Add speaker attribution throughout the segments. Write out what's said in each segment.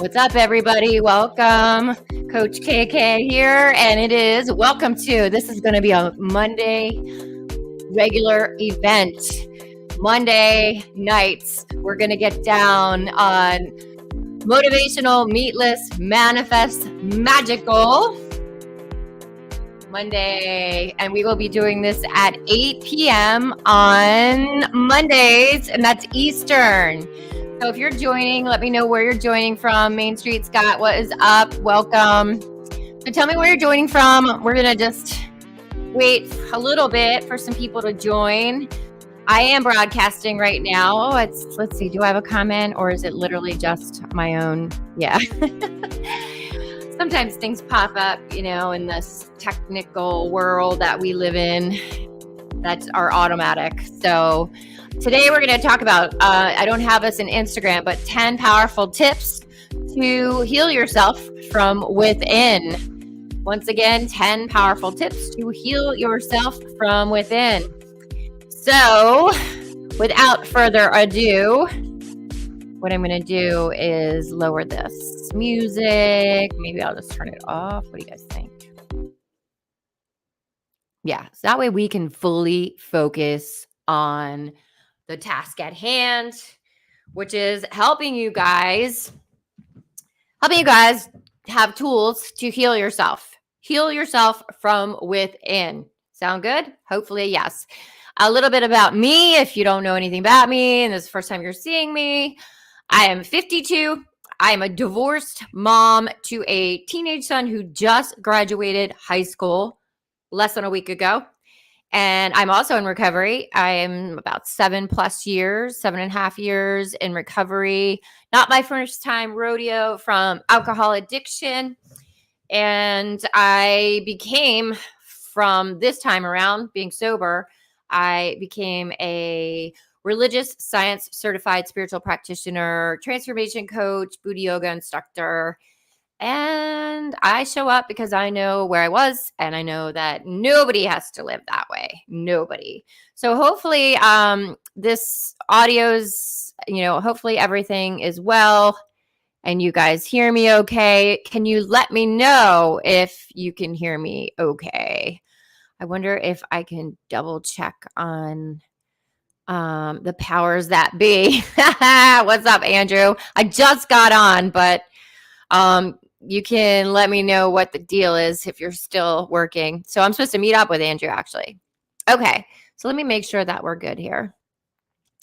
Speaker 1: What's up, everybody? Welcome. Coach KK here, and it is welcome to. This is going to be a Monday regular event. Monday nights, we're going to get down on motivational, meatless, manifest, magical Monday, and we will be doing this at 8 p.m. on Mondays, and that's Eastern. So if you're joining, let me know where you're joining from. Main Street Scott, what is up? Welcome. So tell me where you're joining from. We're going to just wait a little bit for some people to join. I am broadcasting right now. Let's see, do I have a comment or is it literally just my own? Yeah. Sometimes things pop up, in this technical world that we live in that are automatic. So today we're going to talk about, I don't have this in Instagram, but 10 powerful tips to heal yourself from within. Once again, 10 powerful tips to heal yourself from within. So without further ado, what I'm going to do is lower this music. Maybe I'll just turn it off. What do you guys think? Yeah, so that way we can fully focus on the task at hand, which is helping you guys have tools to heal yourself from within. Sound good? Hopefully, yes. A little bit about me, if you don't know anything about me, and this is the first time you're seeing me. I am 52. I am a divorced mom to a teenage son who just graduated high school less than a week ago. And I'm also in recovery. I am about 7.5 years in recovery. Not my first time rodeo from alcohol addiction. And I became, from this time around, being sober, I became a religious science certified spiritual practitioner, transformation coach, Buddha yoga instructor. And I show up because I know where I was, and I know that nobody has to live that way. Nobody. So hopefully this audio's, hopefully everything is well and you guys hear me okay. Can you let me know if you can hear me okay? I wonder if I can double check on the powers that be. What's up, Andrew? I just got on, but you can let me know what the deal is if you're still working. So I'm supposed to meet up with Andrew, actually. Okay, so let me make sure that we're good here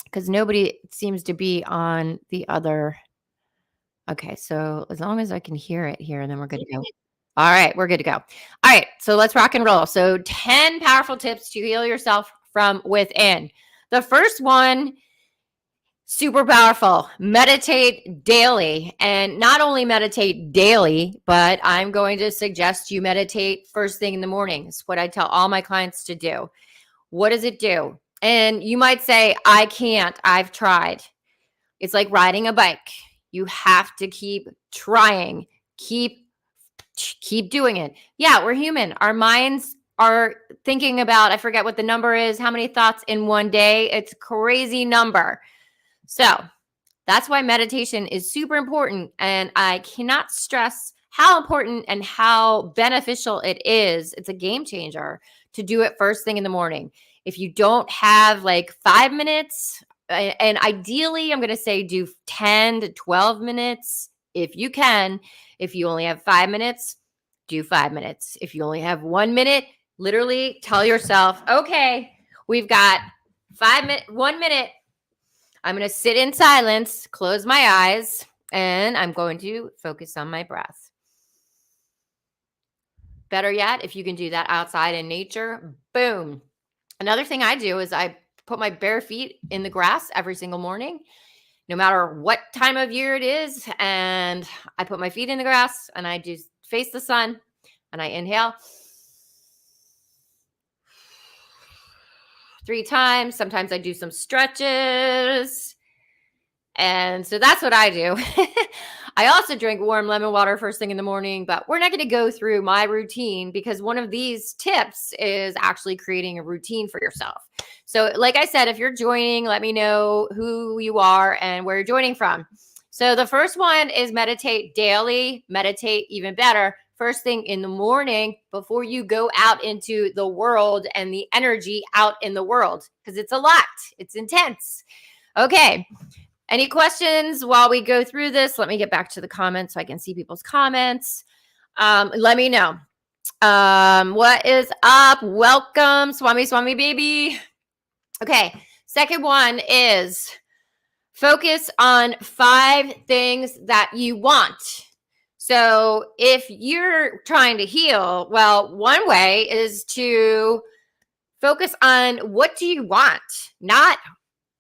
Speaker 1: because nobody seems to be on the other. Okay, so as long as I can hear it here, then we're good to go. All right, we're good to go. All right, so let's rock and roll. So 10 powerful tips to heal yourself from within. The first one, super powerful. Meditate daily. And not only meditate daily, but I'm going to suggest you meditate first thing in the morning. It's what I tell all my clients to do. What does it do? And you might say, I can't. I've tried. It's like riding a bike. You have to keep trying. Keep doing it. Yeah, we're human. Our minds are thinking about, I forget what the number is, how many thoughts in one day. It's a crazy number. So that's why meditation is super important. And I cannot stress how important and how beneficial it is. It's a game changer to do it first thing in the morning. If you don't have like 5 minutes, and ideally, I'm going to say do 10 to 12 minutes if you can. If you only have 5 minutes, do 5 minutes. If you only have 1 minute, literally tell yourself, okay, we've got 1 minute. I'm going to sit in silence, close my eyes, and I'm going to focus on my breath. Better yet, if you can do that outside in nature, boom. Another thing I do is I put my bare feet in the grass every single morning, no matter what time of year it is. And I put my feet in the grass and I just face the sun and I inhale 3 times. Sometimes I do some stretches. And so that's what I do. I also drink warm lemon water first thing in the morning, but we're not going to go through my routine because one of these tips is actually creating a routine for yourself. So like I said, if you're joining, let me know who you are and where you're joining from. So the first one is meditate daily, meditate even better first thing in the morning before you go out into the world and the energy out in the world, because it's a lot. It's intense. Okay. Any questions while we go through this? Let me get back to the comments so I can see people's comments. Let me know. What is up? Welcome, Swami baby. Okay. Second one is focus on 5 things that you want. So if you're trying to heal, well, one way is to focus on what do you want, not,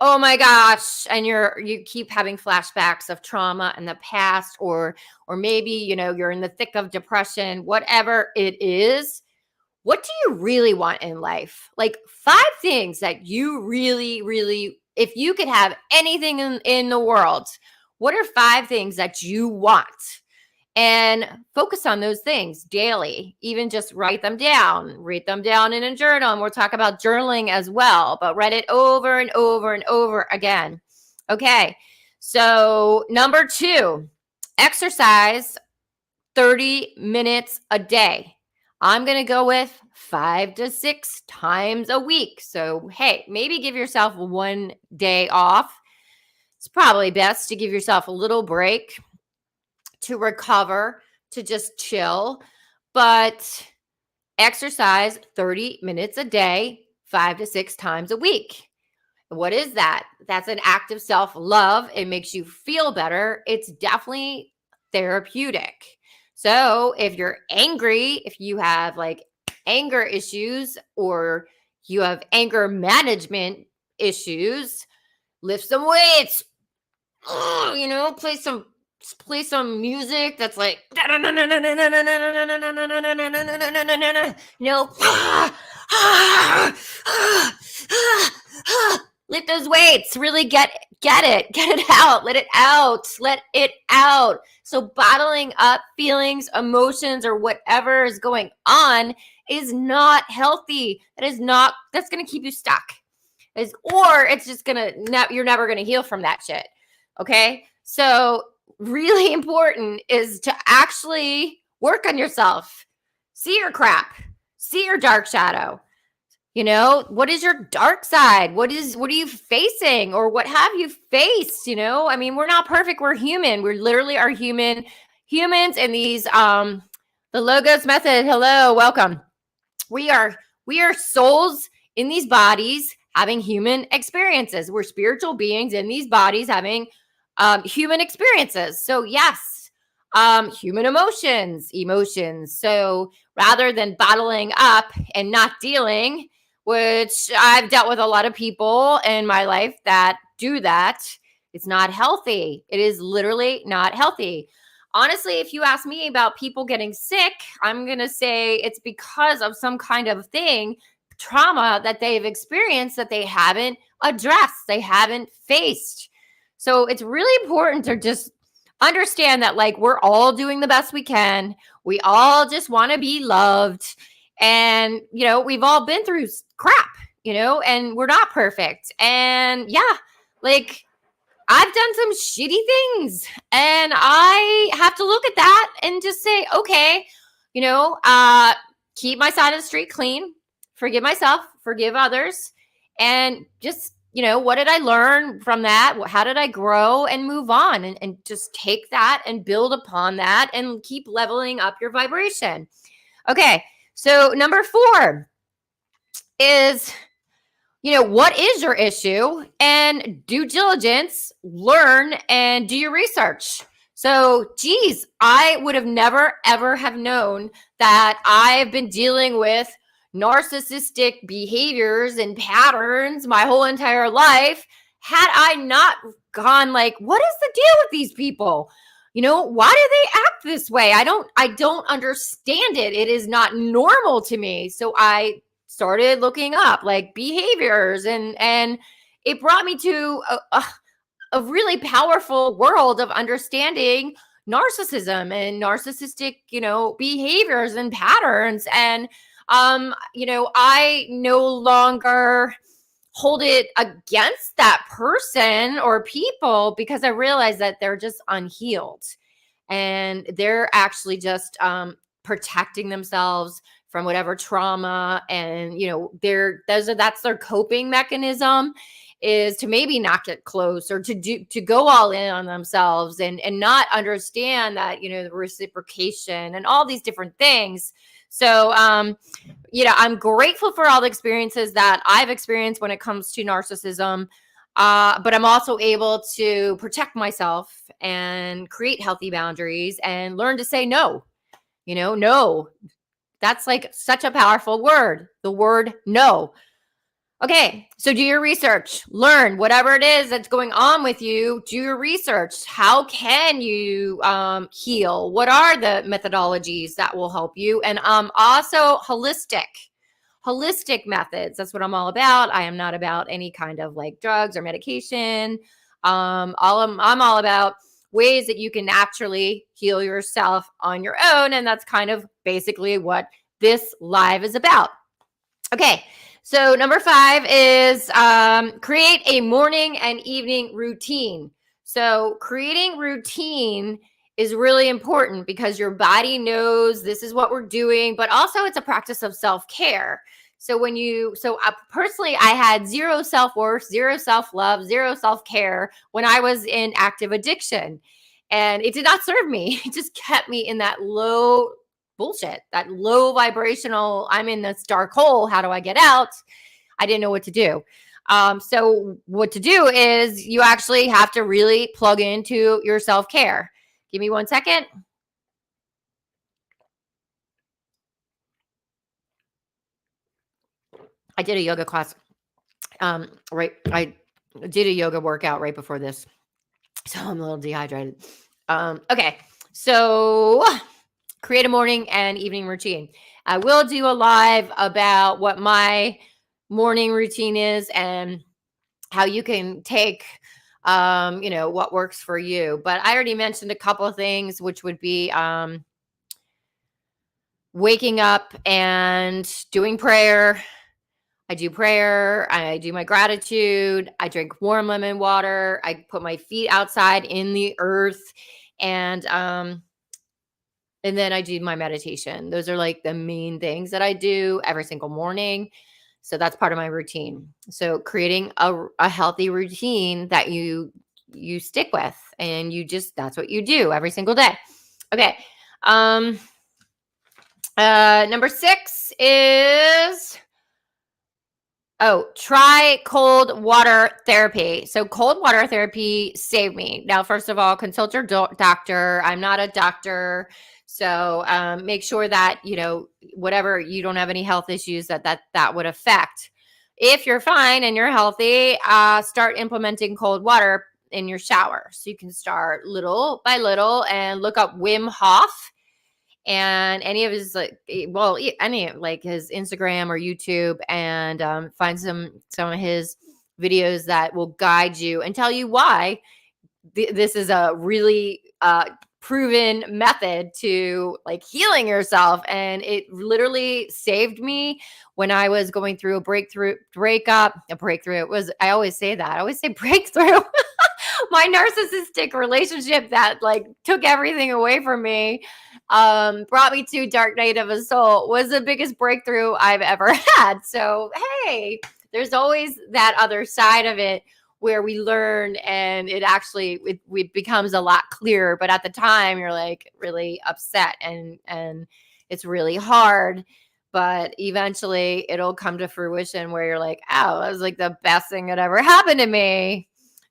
Speaker 1: oh my gosh, and you keep having flashbacks of trauma in the past, or maybe, you're in the thick of depression, whatever it is. What do you really want in life? Like 5 things that you really, really, if you could have anything in the world, what are 5 things that you want? And focus on those things daily. Even just write them down in a journal. And we'll talk about journaling as well, but write it over and over and over again. Okay. So number 2, exercise 30 minutes a day. I'm going to go with 5 to 6 times a week. So, hey, maybe give yourself 1 day off. It's probably best to give yourself a little break to recover, to just chill, but exercise 30 minutes a day, 5 to 6 times a week. What is that? That's an act of self-love. It makes you feel better. It's definitely therapeutic. So if you're angry, if you have like anger issues or you have anger management issues, lift some weights, play some music that's like, lift those weights, really get it out, let it out. So bottling up feelings, emotions, or whatever is going on is not healthy. That's going to keep you stuck. It's just you're never going to heal from that shit. Okay. So really important is to actually work on yourself. See your crap. See your dark shadow. What is your dark side? What are you facing, or what have you faced? I mean, we're not perfect. We're human. We literally are humans in these, the Logos method. Hello, welcome. We are souls in these bodies having human experiences. We're spiritual beings in these bodies having human experiences. So yes, human emotions. So rather than bottling up and not dealing, which I've dealt with a lot of people in my life that do that, it's not healthy. It is literally not healthy. Honestly, if you ask me about people getting sick, I'm going to say it's because of some kind of trauma that they've experienced that they haven't addressed, they haven't faced. So it's really important to just understand that, like, we're all doing the best we can. We all just want to be loved. And, we've all been through crap, and we're not perfect. And yeah, like, I've done some shitty things, and I have to look at that and just say, okay, keep my side of the street clean, forgive myself, forgive others, and just, what did I learn from that? How did I grow, and move on, and just take that and build upon that and keep leveling up your vibration. Okay. So number 4 is, what is your issue? And due diligence, learn and do your research. So, geez, I would have never, ever have known that I've been dealing with narcissistic behaviors and patterns my whole entire life had I not gone like, what is the deal with these people? Why do they act this way? I don't understand it. It is not normal to me. So I started looking up like behaviors, and it brought me to a really powerful world of understanding narcissism and narcissistic, behaviors and patterns. And, I no longer hold it against that person or people, because I realize that they're just unhealed and they're actually just protecting themselves from whatever trauma. And, that's their coping mechanism, is to maybe not get close, or to go all in on themselves, and not understand that, the reciprocation and all these different things. So, I'm grateful for all the experiences that I've experienced when it comes to narcissism. But I'm also able to protect myself and create healthy boundaries and learn to say no. No. That's like such a powerful word. The word no. Okay, so do your research, learn whatever it is that's going on with you, do your research. How can you heal? What are the methodologies that will help you? And also holistic methods. That's what I'm all about. I am not about any kind of like drugs or medication. I'm all about ways that you can naturally heal yourself on your own. And that's kind of basically what this live is about. Okay. So number 5 is create a morning and evening routine. So creating routine is really important because your body knows this is what we're doing, but also it's a practice of self-care. So personally, I had zero self-worth, zero self-love, zero self-care when I was in active addiction. And it did not serve me. It just kept me in that low bullshit, that low vibrational, I'm in this dark hole. How do I get out? I didn't know what to do. So what to do is you actually have to really plug into your self-care. Give me 1 second. I did a yoga class. Right. I did a yoga workout right before this. So I'm a little dehydrated. Okay. So create a morning and evening routine. I will do a live about what my morning routine is and how you can take, what works for you. But I already mentioned a couple of things, which would be waking up and doing prayer. I do prayer. I do my gratitude. I drink warm lemon water. I put my feet outside in the earth, and then I do my meditation. Those are like the main things that I do every single morning. So that's part of my routine. So creating a healthy routine that you stick with, and that's what you do every single day. Okay. Number 6 is try cold water therapy. So cold water therapy saved me. Now, first of all, consult your doctor. I'm not a doctor. So make sure that, whatever, you don't have any health issues that would affect. If you're fine and you're healthy, start implementing cold water in your shower. So you can start little by little and look up Wim Hof. And any of his any like his Instagram or YouTube, and find some of his videos that will guide you and tell you why this is a really proven method to like healing yourself. And it literally saved me when I was going through a breakthrough. I always say that. I always say breakthrough. My narcissistic relationship that like took everything away from me, brought me to dark night of a soul, was the biggest breakthrough I've ever had. So, hey, there's always that other side of it where we learn, and it becomes a lot clearer. But at the time you're like really upset, and it's really hard. But eventually it'll come to fruition where you're like, oh, that was like the best thing that ever happened to me.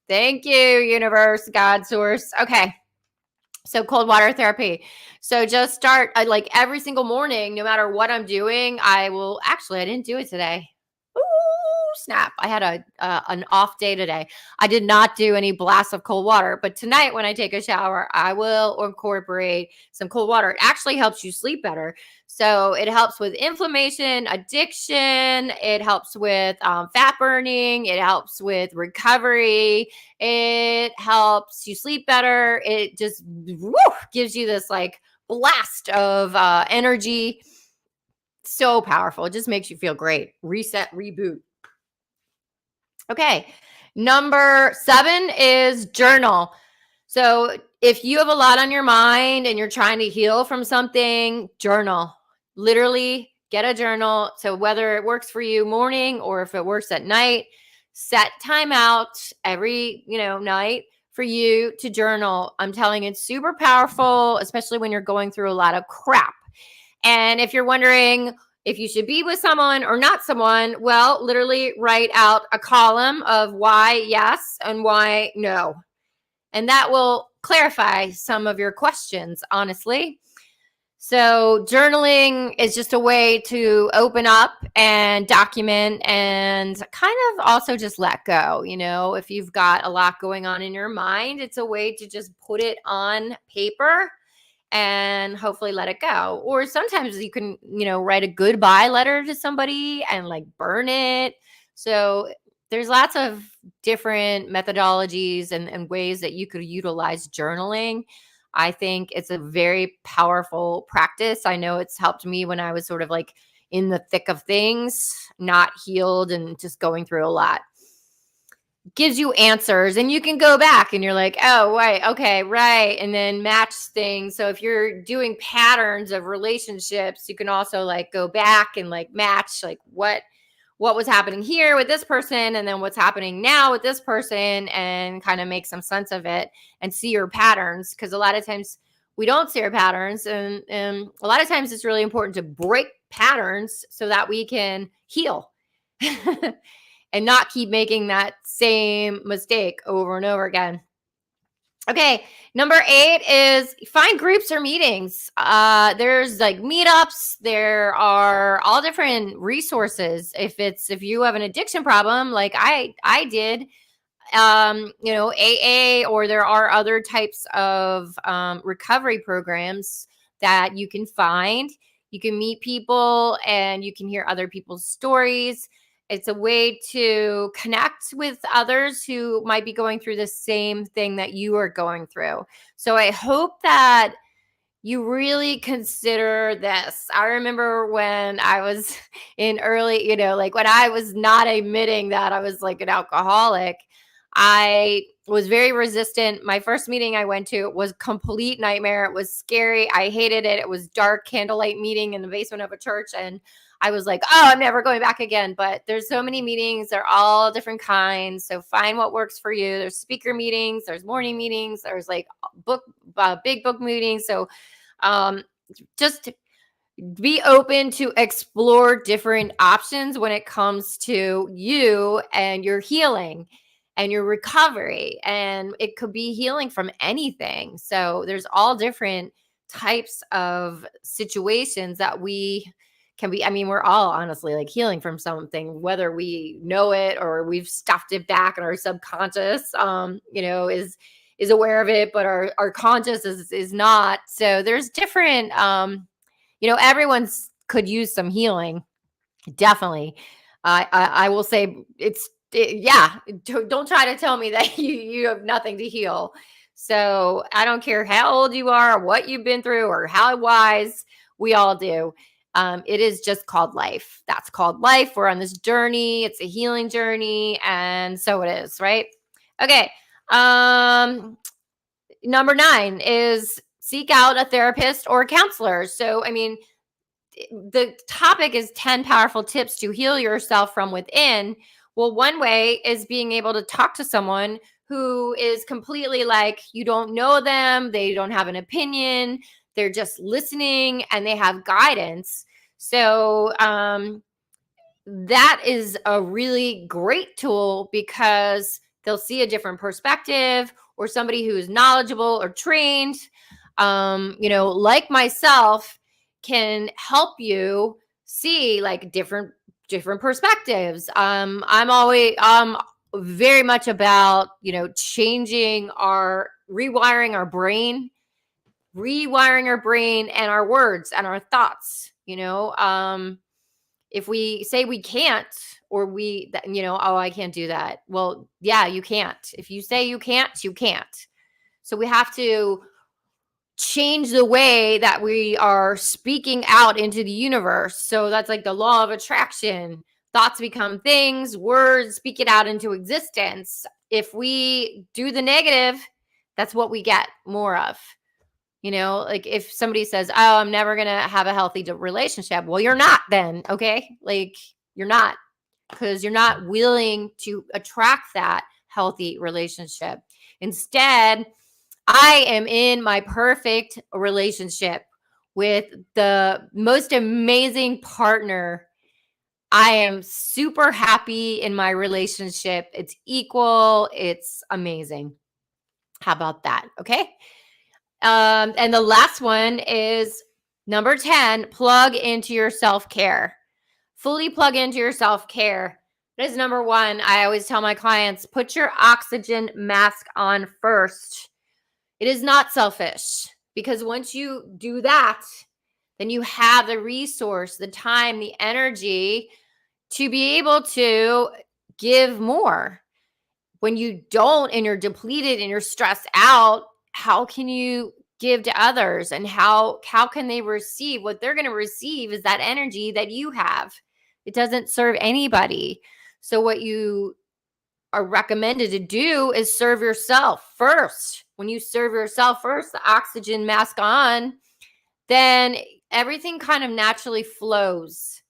Speaker 1: Thank you, universe, God, source. Okay. So cold water therapy. So just start like every single morning, no matter what I'm doing. I didn't do it today. Ooh, snap. I had an off day today. I did not do any blasts of cold water, but tonight when I take a shower, I will incorporate some cold water. It actually helps you sleep better. So it helps with inflammation, addiction. It helps with fat burning. It helps with recovery. It helps you sleep better. It just gives you this like blast of energy. So powerful. It just makes you feel great. Reset, reboot. Okay. Number 7 is journal. So if you have a lot on your mind and you're trying to heal from something, journal. Literally get a journal. So whether it works for you morning or if it works at night, set time out every, night for you to journal. I'm telling you, it's super powerful, especially when you're going through a lot of crap. And if you're wondering if you should be with someone or not someone, well, literally write out a column of why yes and why no. And that will clarify some of your questions, honestly. So, journaling is just a way to open up and document and kind of also just let go. If you've got a lot going on in your mind, it's a way to just put it on paper and hopefully let it go. Or sometimes you can, write a goodbye letter to somebody and like burn it. So there's lots of different methodologies and ways that you could utilize journaling. I think it's a very powerful practice. I know it's helped me when I was sort of like in the thick of things, not healed and just going through a lot. Gives you answers and you can go back and you're like, oh, right, okay, right. And then match things. So if you're doing patterns of relationships, you can also like go back and like match like what was happening here with this person and then what's happening now with this person and kind of make some sense of it and see your patterns. Because a lot of times we don't see our patterns and a lot of times it's really important to break patterns so that we can heal. And not keep making that same mistake over and over again. Okay, number 8 is find groups or meetings. There's like meetups. There are all different resources. If you have an addiction problem, like I did, AA, or there are other types of recovery programs that you can find. You can meet people and you can hear other people's stories. It's a way to connect with others who might be going through the same thing that you are going through. So I hope that you really consider this. I remember when I was in early, like when I was not admitting that I was like an alcoholic, I was very resistant. My first meeting I went to was complete nightmare. It was scary. I hated it. It was dark candlelight meeting in the basement of a church. And I was like, oh, I'm never going back again. But there's so many meetings. They're all different kinds. So find what works for you. There's speaker meetings. There's morning meetings. There's like big book meetings. So just be open to explore different options when it comes to you and your healing and your recovery. And it could be healing from anything. So there's all different types of situations that we can be. I mean, we're all honestly like healing from something, whether we know it or we've stuffed it back in our subconscious, is aware of it, but our conscious is not. So there's different, everyone's could use some healing. Definitely. I will say don't try to tell me that you have nothing to heal. So I don't care how old you are, or what you've been through, or how wise, we all do. It is just called life. That's called life. We're on this journey. It's a healing journey. And so it is, right? Okay. Number 9 is seek out a therapist or a counselor. So, I mean, the topic is 10 powerful tips to heal yourself from within. Well, one way is being able to talk to someone who is completely like, you don't know them, they don't have an opinion, they're just listening and they have guidance. So, that is a really great tool because they'll see a different perspective or somebody who is knowledgeable or trained, like myself, can help you see like different perspectives. I'm always very much about, changing rewiring our brain and our words and our thoughts, if we say we can't, or oh, I can't do that. Well, yeah, you can't. If you say you can't, you can't. So we have to change the way that we are speaking out into the universe. So that's like the law of attraction. thoughts become things, words, speak it out into existence. If we do the negative, that's what we get more of. You know, like if somebody says, oh, I'm never going to have a healthy relationship. Well, you're not then, okay? Like you're not, because you're not willing to attract that healthy relationship. Instead, I am in my perfect relationship with the most amazing partner. I am super happy in my relationship. It's equal. It's amazing. How about that? Okay. And the last one is number 10, plug into your self-care. Fully plug into your self-care. That is number one. I always tell my clients, put your oxygen mask on first. It is not selfish, because once you do that, then you have the resource, the time, the energy to be able to give more. When you don't and you're depleted and you're stressed out, how can you give to others? And how can they receive? What they're going to receive is that energy that you have. It doesn't serve anybody. So what you are recommended to do is serve yourself first. When you serve yourself first, the oxygen mask on, then everything kind of naturally flows.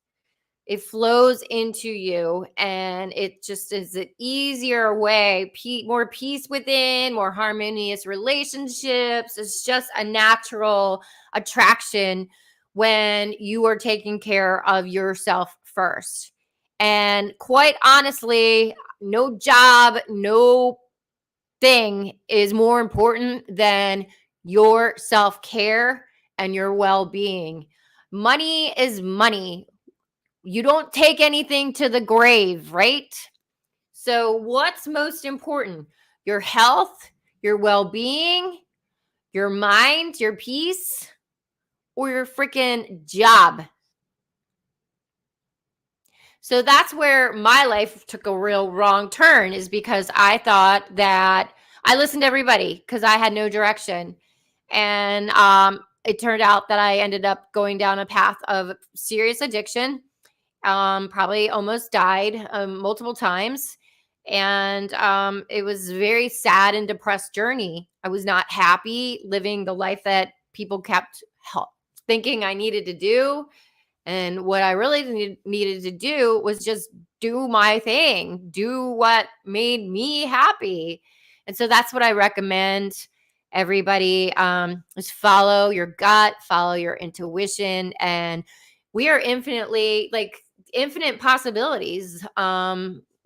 Speaker 1: It flows into you, and it just is an easier way, more peace within, more harmonious relationships. It's just a natural attraction when you are taking care of yourself first. And quite honestly, no job, no thing is more important than your self-care and your well-being. Money is money. You don't take anything to the grave, right? So what's most important? Your health, your well-being, your mind, your peace, or your freaking job? So that's where my life took a real wrong turn, is because I thought that I listened to everybody because I had no direction. And it turned out that I ended up going down a path of serious addiction. Probably almost died multiple times. And it was a very sad and depressed journey. I was not happy living the life that people kept thinking I needed to do. And what I really needed to do was just do my thing, do what made me happy. And so that's what I recommend everybody, is follow your gut, follow your intuition. And we are infinite possibilities.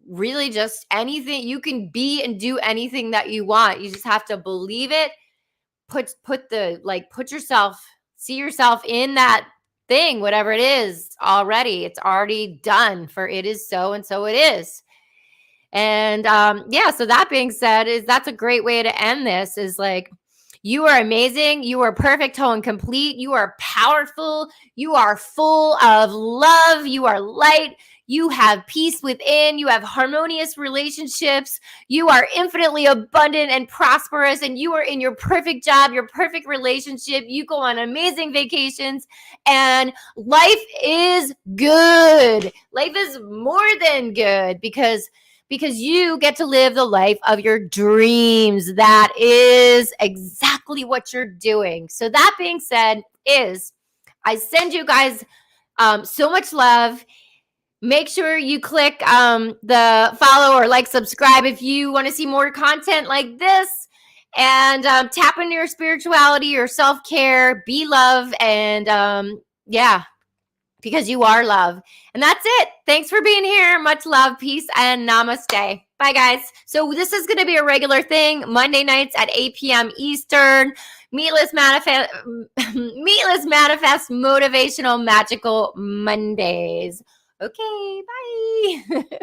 Speaker 1: Really just anything you can be and do anything that you want. You just have to believe it. See yourself in that thing, whatever it is already. It's already done, for it is so, and so it is. And so that being said, that's a great way to end this, is like, you are amazing. You are perfect, whole, and complete. You are powerful. You are full of love. You are light. You have peace within. You have harmonious relationships. You are infinitely abundant and prosperous. And you are in your perfect job, your perfect relationship. You go on amazing vacations. And life is good. Life is more than good, because you get to live the life of your dreams. That is exactly what you're doing. So that being said, I send you guys so much love. Make sure you click the follow or subscribe if you want to see more content like this. And tap into your spirituality, your self-care, be love, and because you are love. And that's it. Thanks for being here. Much love, peace, and namaste. Bye, guys. So this is going to be a regular thing, Monday nights at 8 p.m. Eastern. Meatless Manifest, Motivational Magical Mondays. Okay, bye.